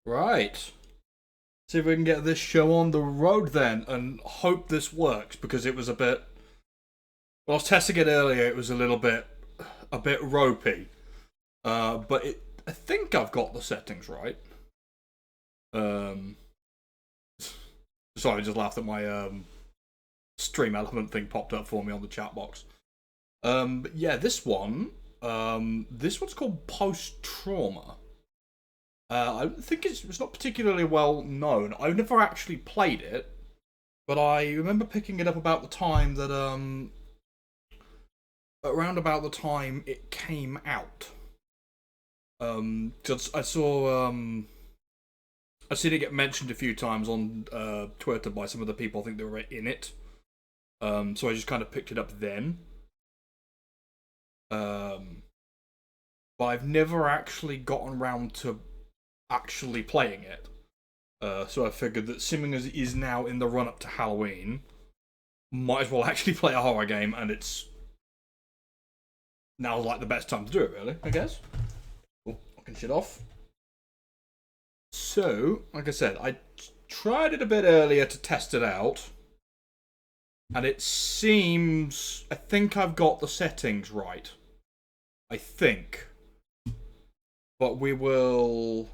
Right. See if we can get this show on the road then, and hope this works, because it was a bit. When I was testing it earlier, it was a bit ropey. But I think I've got the settings right. Um, sorry, I just laughed at my stream element thing popped up for me on the chat box. But yeah, this one's called Post Trauma. I think it's not particularly well known. I've never actually played it, but I remember picking it up about the time that around about the time it came out. Just I saw I've seen it get mentioned a few times on Twitter by some of the people I think that were in it. So I just kind of picked it up then. But I've never actually gotten around to actually playing it. So I figured that seeming as it is now in the run up to Halloween, might as well actually play a horror game, and it's now like the best time to do it, really, I guess. Cool, knocking shit off. So, like I said, I tried it a bit earlier to test it out, and it seems I think I've got the settings right. I think. But we will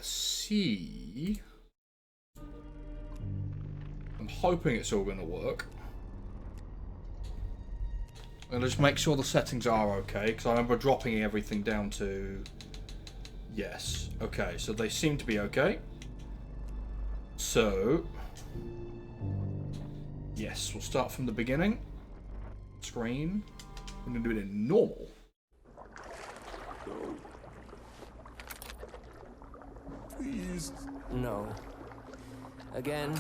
see. I'm hoping it's all going to work. And just make sure the settings are okay, because I remember dropping everything down to yes. Okay, so they seem to be okay. So yes, we'll start from the beginning. Screen. I'm going to do it in normal. Please. No. Again.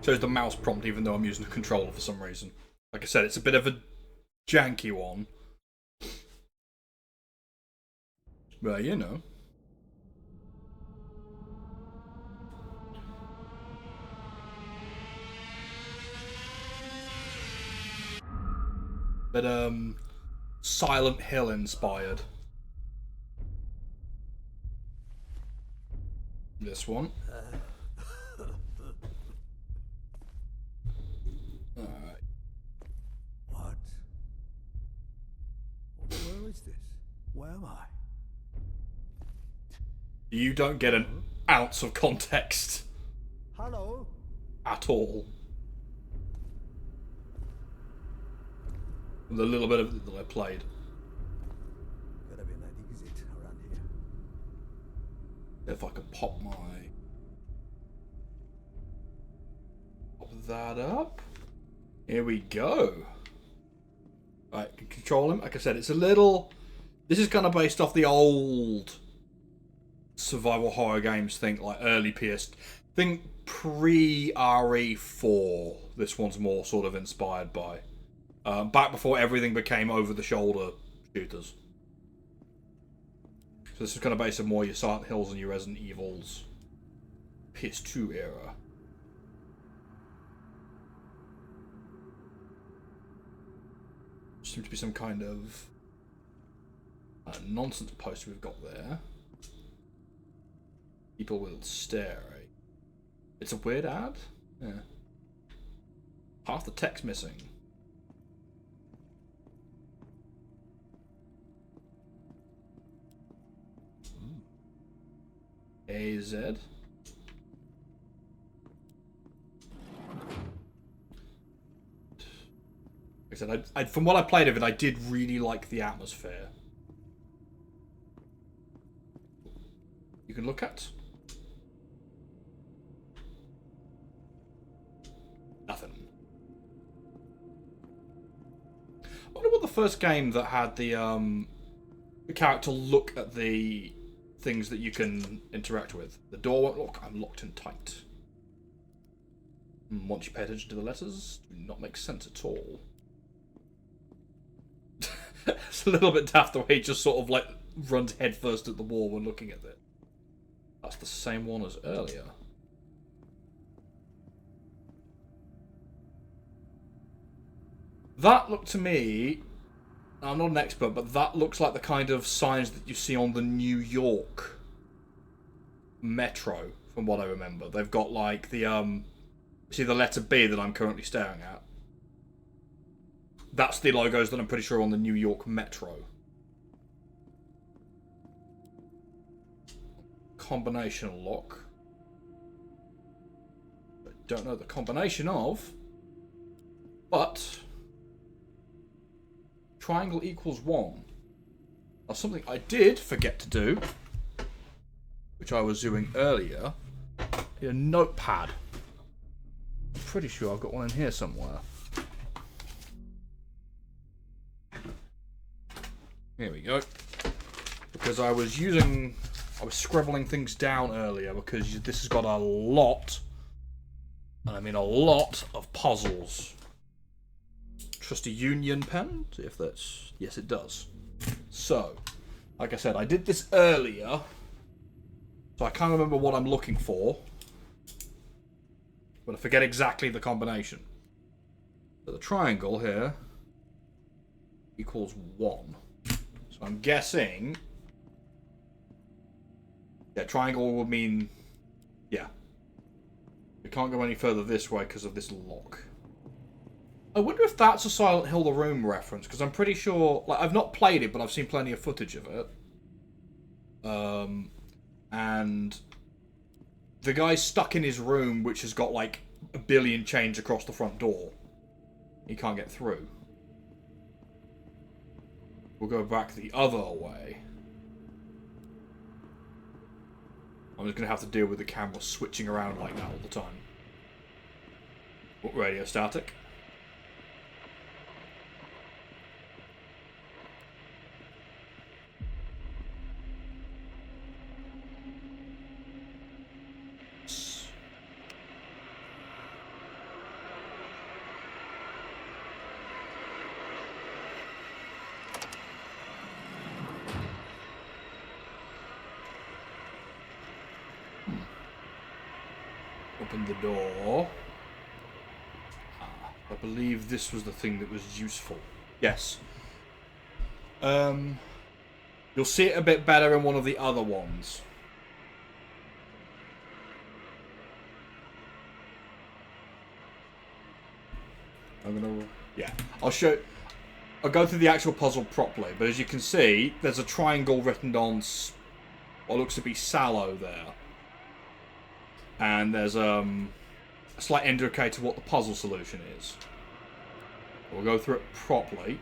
Shows the mouse prompt even though I'm using the controller for some reason. Like I said, it's a bit of a janky one. But you know. But Silent Hill inspired. This one. Alright. What? Where is this? Where am I? You don't get an ounce of context Hello? at all. The little bit of it that I played. Gotta be an exit around here. If I can pop that up. Here we go. Right, can control him. Like I said, it's a little. This is kind of based off the old survival horror games. Think like early PS. Think pre RE4. This one's more sort of inspired by. Back before everything became over-the-shoulder shooters. So this is kind of based on more your Silent Hills and your Resident Evils PS2 era. Seems to be some kind of nonsense poster we've got there. People will stare. It's a weird ad? Yeah. Half the text missing. AZ. Like I said, from what I played of it, I did really like the atmosphere. You can look at nothing. I wonder what the first game that had the character look at the things that you can interact with. The door won't lock. I'm locked in tight. Once you pay attention to the letters, do not make sense at all. It's a little bit daft the way he just sort of like runs headfirst at the wall when looking at it. That's the same one as earlier. That looked to me... I'm not an expert, but that looks like the kind of signs that you see on the New York metro, from what I remember. They've got like the, see the letter B that I'm currently staring at? That's the logos that I'm pretty sure are on the New York metro. Combination lock. I don't know the combination of, but triangle equals 1. Now something I did forget to do, which I was doing earlier, a notepad. I'm pretty sure I've got one in here somewhere. Here we go. Because I was scribbling things down earlier because this has got a lot, and I mean a lot of puzzles. Trusty Union pen, see if that's... Yes, it does. So, like I said, I did this earlier, so I can't remember what I'm looking for, but I forget exactly the combination. So the triangle here equals 1. So I'm guessing... Yeah, triangle would mean... Yeah. We can't go any further this way because of this lock. I wonder if that's a Silent Hill The Room reference, because I'm pretty sure... Like, I've not played it, but I've seen plenty of footage of it. And... The guy's stuck in his room, which has got, like, a billion chains across the front door. He can't get through. We'll go back the other way. I'm just going to have to deal with the camera switching around like that all the time. What, radio static? Open the door. I believe this was the thing that was useful. Yes. You'll see it a bit better in one of the other ones. I'm gonna... Yeah. I'll go through the actual puzzle properly, but as you can see, there's a triangle written on what looks to be sallow there. And there's a slight indicator what the puzzle solution is. We'll go through it properly.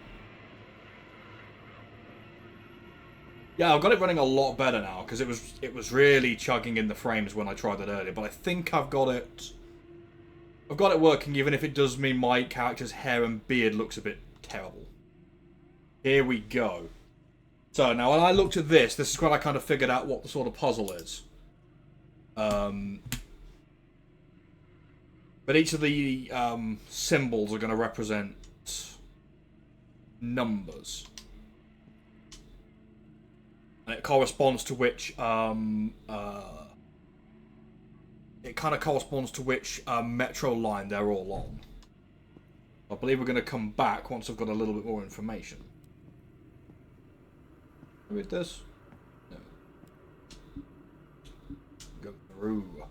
Yeah, I've got it running a lot better now because it was really chugging in the frames when I tried it earlier. But I think I've got it working, even if it does mean my character's hair and beard looks a bit terrible. Here we go. So now when I looked at this is when I kind of figured out what the sort of puzzle is. But each of the symbols are going to represent numbers. And it corresponds to which... it kind of corresponds to which metro line they're all on. I believe we're going to come back once I've got a little bit more information. Read this? No. Go through.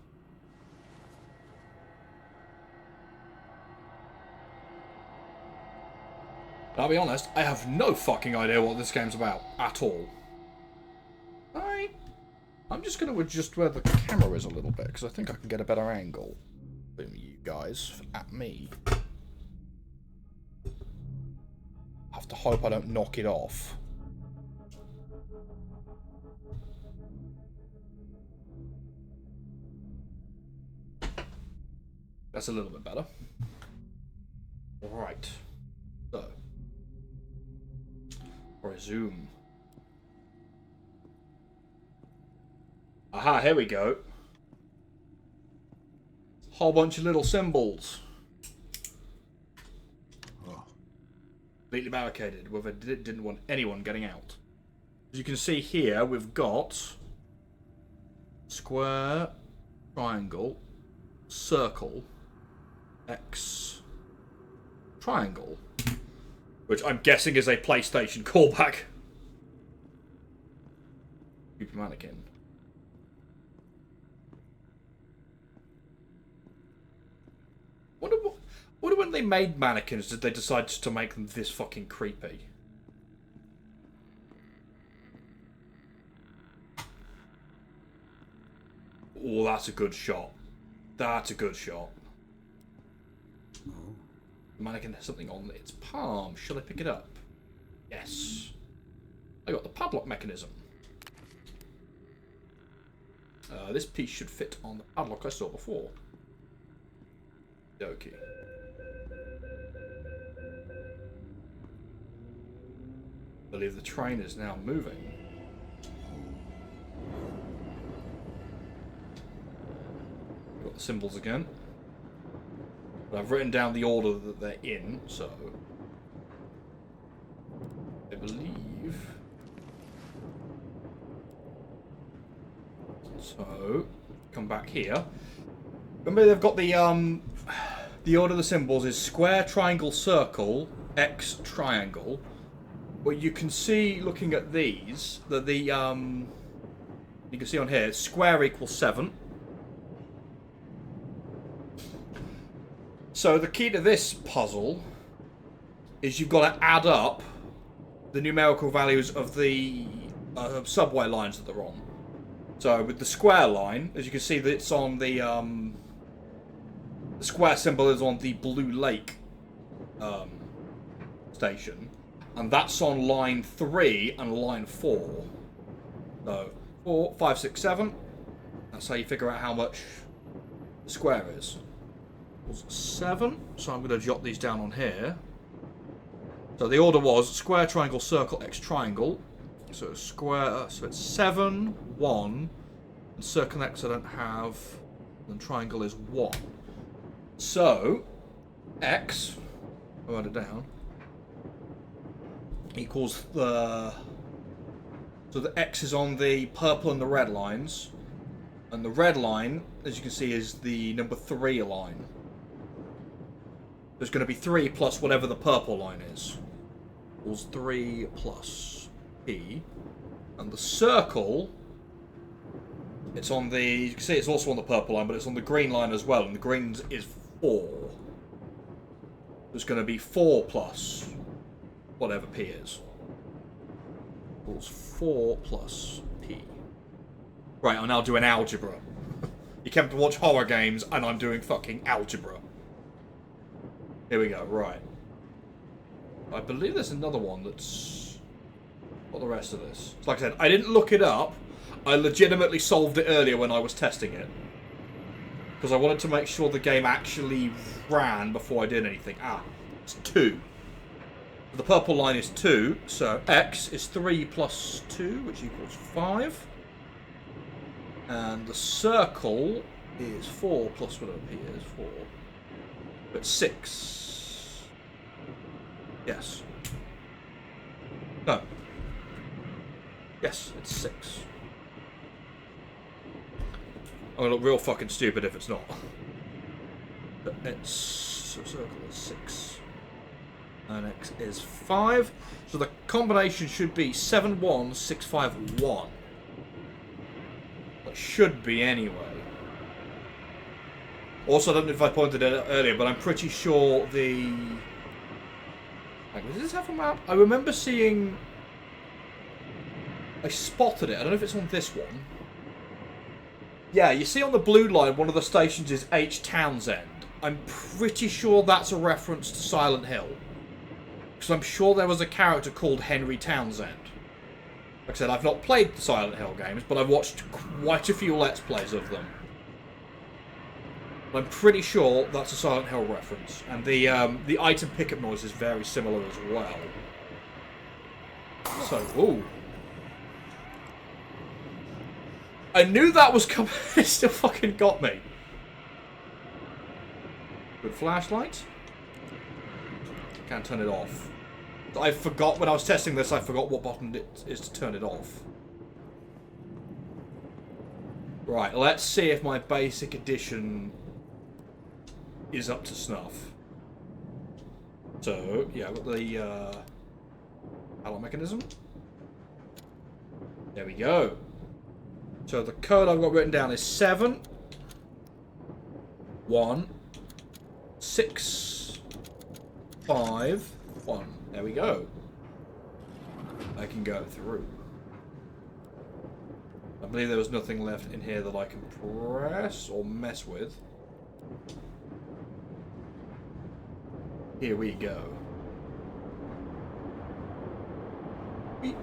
I'll be honest, I have no fucking idea what this game's about, at all. I'm just going to adjust where the camera is a little bit, because I think I can get a better angle from you guys at me. I have to hope I don't knock it off. That's a little bit better. Alright. So. Resume. Aha, here we go. Whole bunch of little symbols. Oh. Completely barricaded, whether it didn't want anyone getting out. As you can see here, we've got square, triangle, circle, X, triangle. Which I'm guessing is a PlayStation callback. Creepy mannequin. Wonder when they made mannequins did they decide to make them this fucking creepy? Oh, that's a good shot. That's a good shot. Oh. The mannequin has something on its palm. Shall I pick it up? Yes. I got the padlock mechanism. This piece should fit on the padlock I saw before. Okay. I believe the train is now moving. Got the symbols again. But I've written down the order that they're in, so I believe. So come back here. Remember they've got the order of the symbols is square, triangle, circle, X, triangle. But you can see looking at these that the you can see on here square equals 7. So the key to this puzzle is you've got to add up the numerical values of the subway lines that they're on. So with the square line, as you can see, that it's on the square symbol is on the Blue Lake station, and that's on line 3 and line 4. So 4, 5, 6, 7. That's how you figure out how much the square is. 7. So I'm going to jot these down on here. So the order was square, triangle, circle, X, triangle. So square, so it's 7, 1, and circle and X I don't have, and triangle is 1. So, X, I'll write it down, equals the, so the X is on the purple and the red lines, and the red line, as you can see, is the number 3 line. There's going to be 3 plus whatever the purple line is. Equals 3 plus P. And the circle, it's on the, you can see it's also on the purple line, but it's on the green line as well, and the green is 4. There's going to be 4 plus whatever P is. Equals 4 plus P. Right, I'm now doing algebra. You came to watch horror games, and I'm doing fucking algebra. Here we go, right. I believe there's another one that's... What the rest of this? So like I said, I didn't look it up. I legitimately solved it earlier when I was testing it. Because I wanted to make sure the game actually ran before I did anything. Ah, it's 2. The purple line is 2, so X is 3 plus 2, which equals 5. And the circle is 4 plus whatever P is, 4. But 6. Yes. No. Yes, it's 6. I'm gonna look real fucking stupid if it's not. But it's... So circle is 6. And X is 5. So the combination should be 7, 1, 6, 5, 1. That should be anyway. Also, I don't know if I pointed it out earlier, but I'm pretty sure the... Like, does this have a map? I remember seeing... I spotted it. I don't know if it's on this one. Yeah, you see on the blue line, one of the stations is H. Townsend. I'm pretty sure that's a reference to Silent Hill. Because I'm sure there was a character called Henry Townsend. Like I said, I've not played the Silent Hill games, but I've watched quite a few Let's Plays of them. I'm pretty sure that's a Silent Hill reference. And the item pickup noise is very similar as well. So, ooh. I knew that was coming. It still fucking got me. Good flashlight. Can't turn it off. I forgot when I was testing this, I forgot what button it is to turn it off. Right, let's see if my basic edition is up to snuff. So, yeah, I've got the alloy mechanism. There we go. So the code I've got written down is 7 1 6 5 1. There we go. I can go through. I believe there was nothing left in here that I can press or mess with. Here we go. Beep.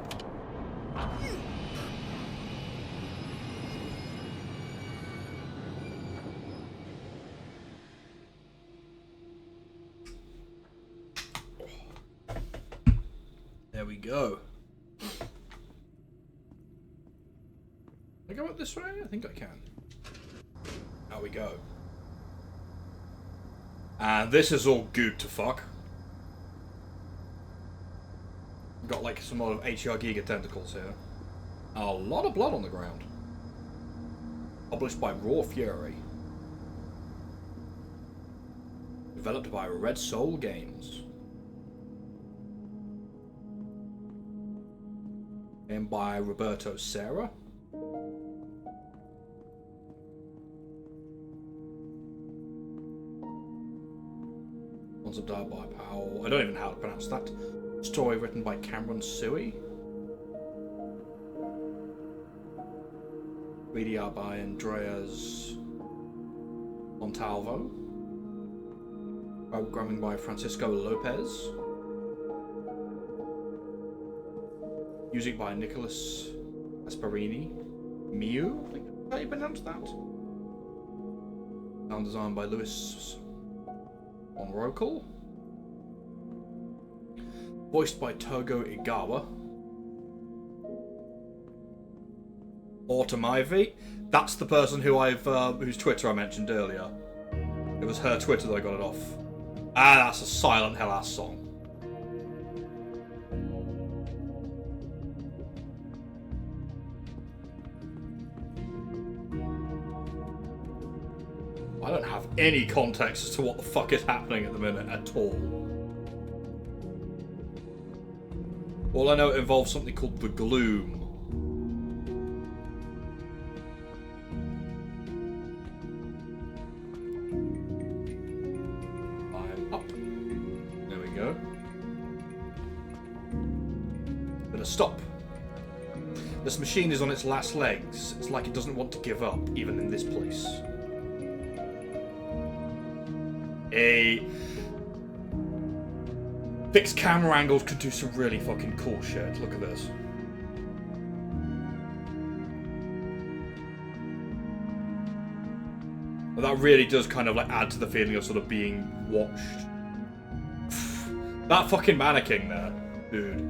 There we go. Can I go up this way? I think I can. There we go. And this is all good to fuck. Got like some lot of HR Giga tentacles here. A lot of blood on the ground. Published by Raw Fury. Developed by Red Soul Games. And by Roberto Serra. Concept art by Powell. I don't even know how to pronounce that. Story written by Cameron Sui. 3D art by Andreas Montalvo. Programming by Francisco Lopez. Music by Nicholas Asparini. Miu, I think how you pronounce that. Sound design by Louis Onrokel. Voiced by Togo Igawa. Autumn Ivy. That's the person who whose Twitter I mentioned earlier. It was her Twitter that I got it off. Ah, that's a Silent Hell ass song. I don't have any context as to what the fuck is happening at the minute at all. All I know, it involves something called the gloom. I'm up. There we go. But a stop. This machine is on its last legs. It's like it doesn't want to give up, even in this place. Fixed camera angles could do some really fucking cool shit. Look at this. But that really does kind of like add to the feeling of sort of being watched. That fucking mannequin there, dude.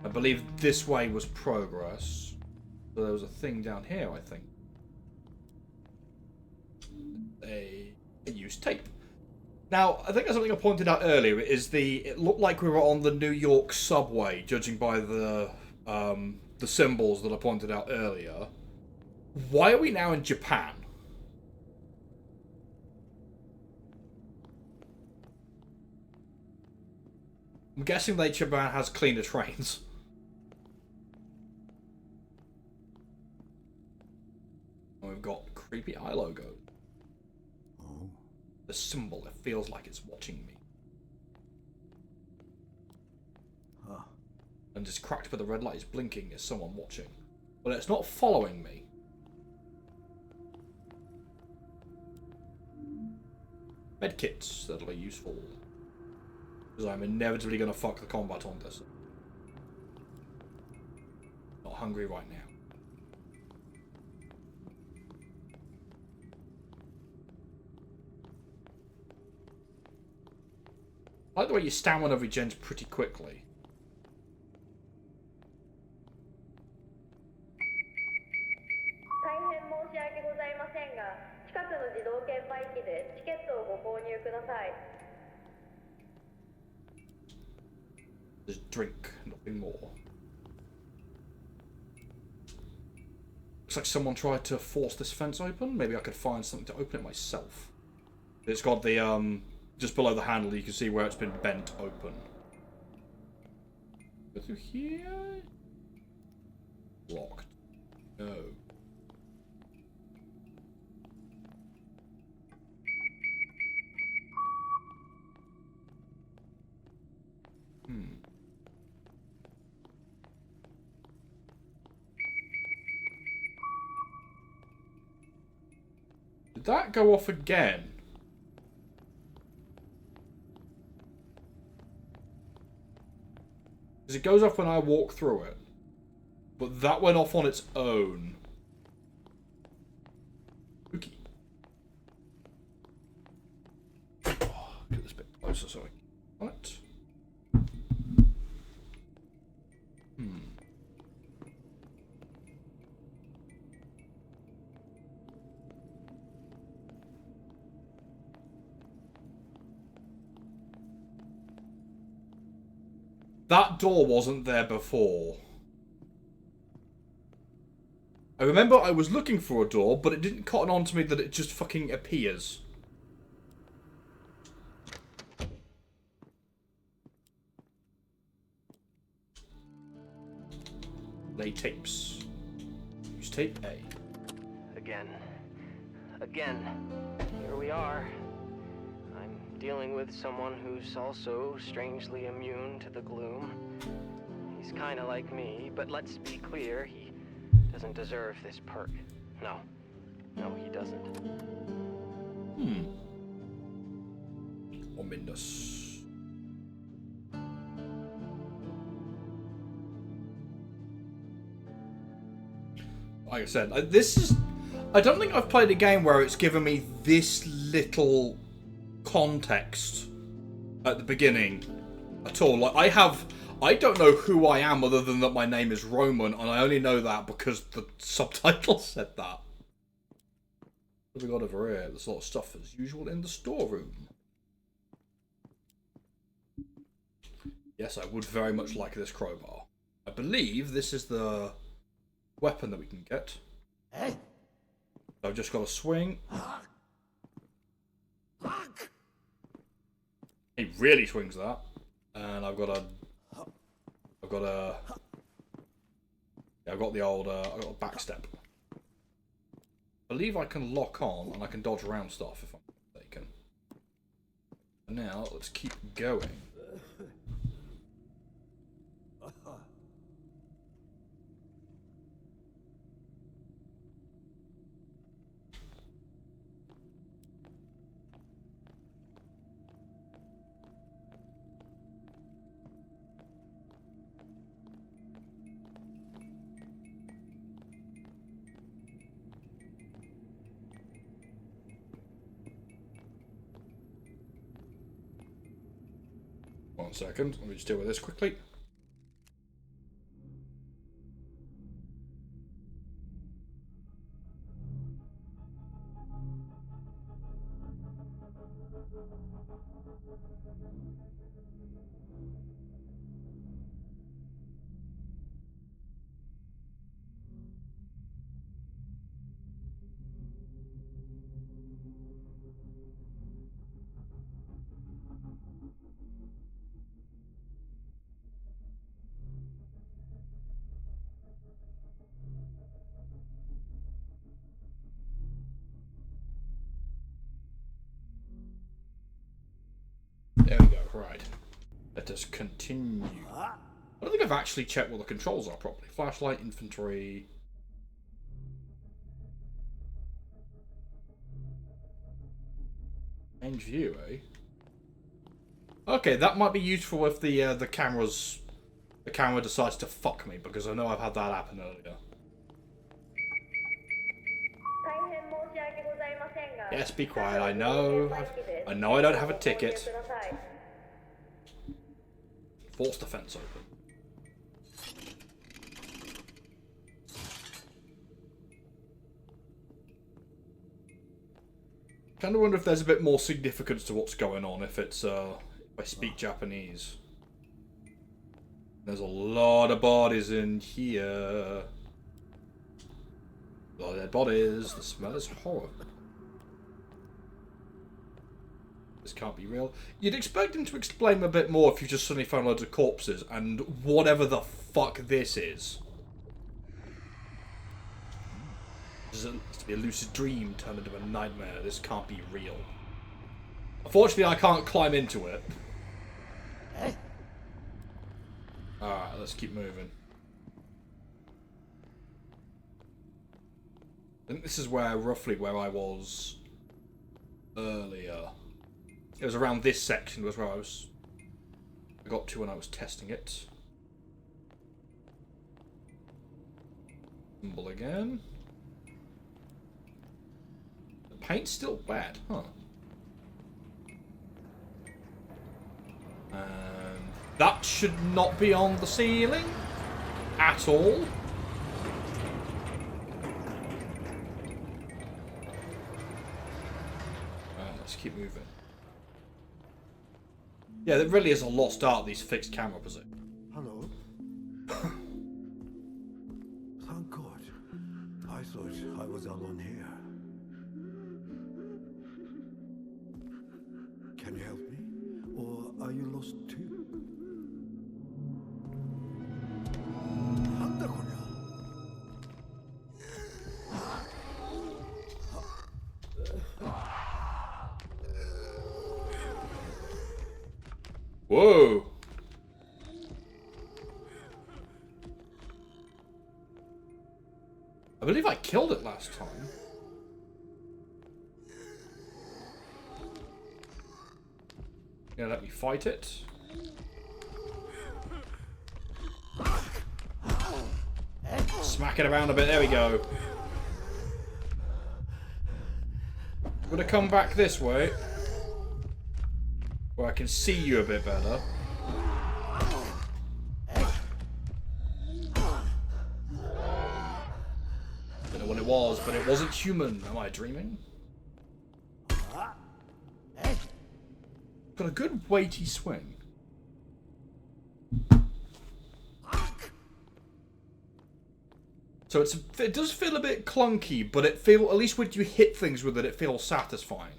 I believe this way was progress. So there was a thing down here, I think. A used tape. Now, I think that's something I pointed out earlier, is it looked like we were on the New York subway, judging by the symbols that I pointed out earlier. Why are we now in Japan? I'm guessing that Japan has cleaner trains. And we've got creepy eye logo. The symbol, it feels like it's watching me. Huh. And it's cracked where the red light is blinking. Is someone watching? Well, it's not following me. Medkits that'll be useful. Because I'm inevitably going to fuck the combat on this. Not hungry right now. I like the way you stamina regens pretty quickly. 大変申し訳ございませんが、近くの自動券売機でチケットをご購入ください。Just drink, nothing more. Looks like someone tried to force this fence open. Maybe I could find something to open it myself. It's got the, just below the handle, you can see where it's been bent open. Go through here? Locked. No. Did that go off again? Because it goes off when I walk through it. But that went off on its own. Spooky. Oh, get this bit closer so I can... What? That door wasn't there before. I remember I was looking for a door, but it didn't cotton on to me that it just fucking appears. Lay tapes. Use tape A. Again. Here we are. I'm dealing with someone who's also strangely immune to the gloom. He's kind of like me, but let's be clear, he doesn't deserve this perk. No, he doesn't. Ominous. Like I said, this is... I don't think I've played a game where it's given me this little context at the beginning at all. Like, I don't know who I am other than that my name is Roman, and I only know that because the subtitle said that. What have we got over here? There's a lot of stuff as usual in the storeroom. Yes, I would very much like this crowbar. I believe this is the weapon that we can get. I've just got to swing. He really swings that. And I've got the old, I've got a back step. I believe I can lock on and I can dodge around stuff if I'm mistaken. And now, let's keep going. One second, let me just deal with this quickly. There we go, right. Let us continue. I don't think I've actually checked what the controls are properly. Flashlight, infantry. Range view, eh? Okay, that might be useful if the camera decides to fuck me, because I know I've had that happen earlier. Yes, be quiet. I know I don't have a ticket. Force the fence open. Kind of wonder if there's a bit more significance to what's going on if it's if I speak Japanese. There's a lot of bodies in here. A lot of dead bodies. The smell is horrible. This can't be real. You'd expect him to explain a bit more if you just suddenly found loads of corpses and whatever the fuck this is. This is to be a lucid dream turned into a nightmare. This can't be real. Unfortunately, I can't climb into it. Alright, let's keep moving. I think this is roughly where I was earlier. It was around this section was where I got to when I was testing it. Symbol again. The paint's still wet, huh? And that should not be on the ceiling at all. Let's keep moving. Yeah, there really is a lost art, these fixed camera positions. Hello? Thank God. I thought I was alone here. Can you help me? Or are you lost too? なんだこりゃ Whoa! I believe I killed it last time. Yeah, let me fight it. Smack it around a bit. There we go. Gonna come back this way, where I can see you a bit better. Don't know what it was, but it wasn't human. Am I dreaming? Got a good weighty swing. So it does feel a bit clunky, but at least when you hit things with it, it feels satisfying.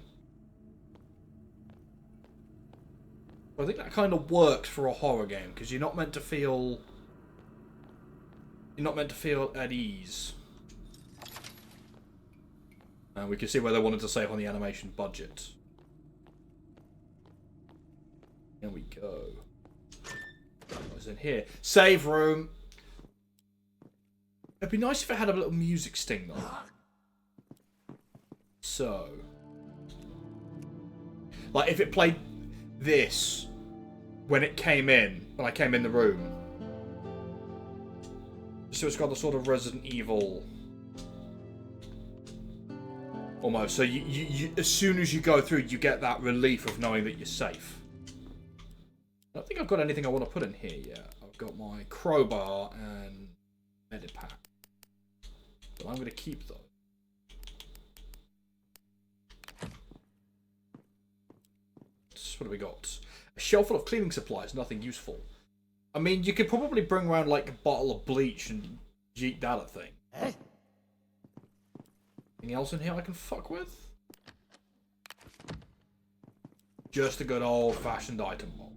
I think that kind of works for a horror game because you're not meant to feel at ease. And we can see where they wanted to save on the animation budget. Here we go. What's in here? Save room. It'd be nice if it had a little music sting though. So, like if it played this when I came in the room. So it's got the sort of Resident Evil almost. So you as soon as you go through, you get that relief of knowing that you're safe. I don't think I've got anything I want to put in here yet. I've got my crowbar and medipack. But I'm going to keep those. What do we got? A shelf full of cleaning supplies, nothing useful. I mean, you could probably bring around like a bottle of bleach and yeet that at thing. Anything else in here I can fuck with? Just a good old-fashioned item box.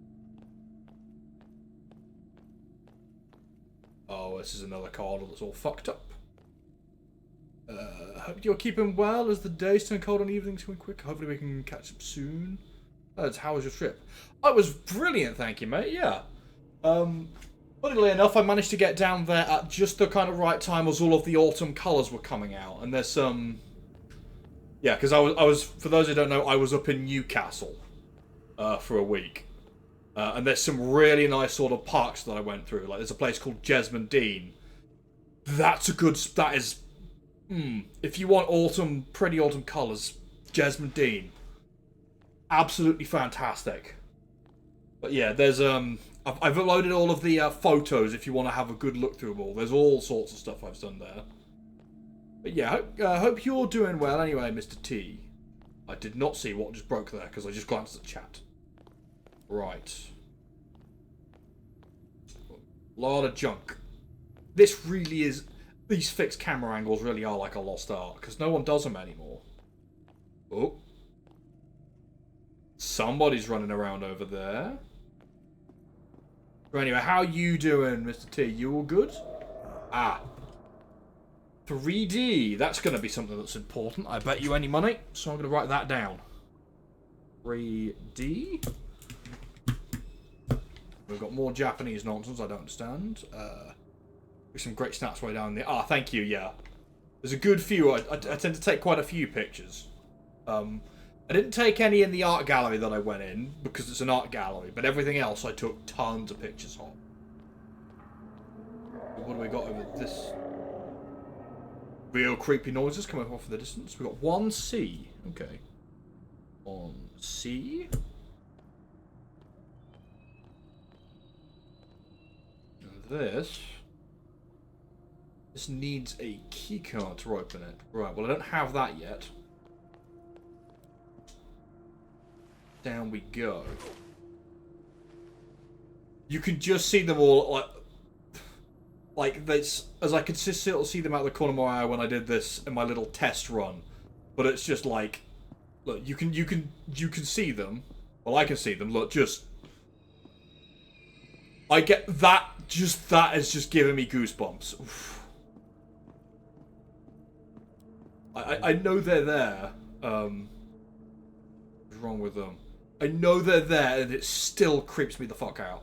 Oh, this is another card that's all fucked up. Hope you're keeping well as the days turn cold and evenings come quick. Hopefully we can catch up soon. How was your trip? Oh, it was brilliant, thank you, mate. Yeah. Funnily enough, I managed to get down there at just the kind of right time as all of the autumn colours were coming out. And there's some... Yeah, because I was, for those who don't know, I was up in Newcastle for a week. And there's some really nice sort of parks that I went through. Like, there's a place called Jesmond Dean. That is... if you want pretty autumn colours, Jesmond Dean. Absolutely fantastic. But yeah, there's I've uploaded all of the photos if you want to have a good look through them all. There's all sorts of stuff I've done there. But yeah, hope you're doing well anyway, Mr. T. I did not see what just broke there because I just glanced at the chat. Right. A lot of junk. This really is... These fixed camera angles really are like a lost art because no one does them anymore. Oh. Somebody's running around over there. But anyway, how you doing, Mr. T? You all good? Ah. 3D. That's going to be something that's important. I bet you any money. So I'm going to write that down. 3D. We've got more Japanese nonsense I don't understand. Some great snaps way down there. Ah, thank you, yeah. There's a good few. I tend to take quite a few pictures. I didn't take any in the art gallery that I went in, because it's an art gallery, but everything else I took tons of pictures of. What do we got over this? Real creepy noises coming off in the distance. We got 1C. Okay. 1C. And this needs a keycard to open it. Right, well I don't have that yet. Down we go. You can just see them all like this, as I could still see them out of the corner of my eye when I did this in my little test run. But it's just like, look, you can see them. Well, I can see them. Look, just I get that. Just that is just giving me goosebumps. Oof. I know they're there. What's wrong with them? I know they're there, and it still creeps me the fuck out.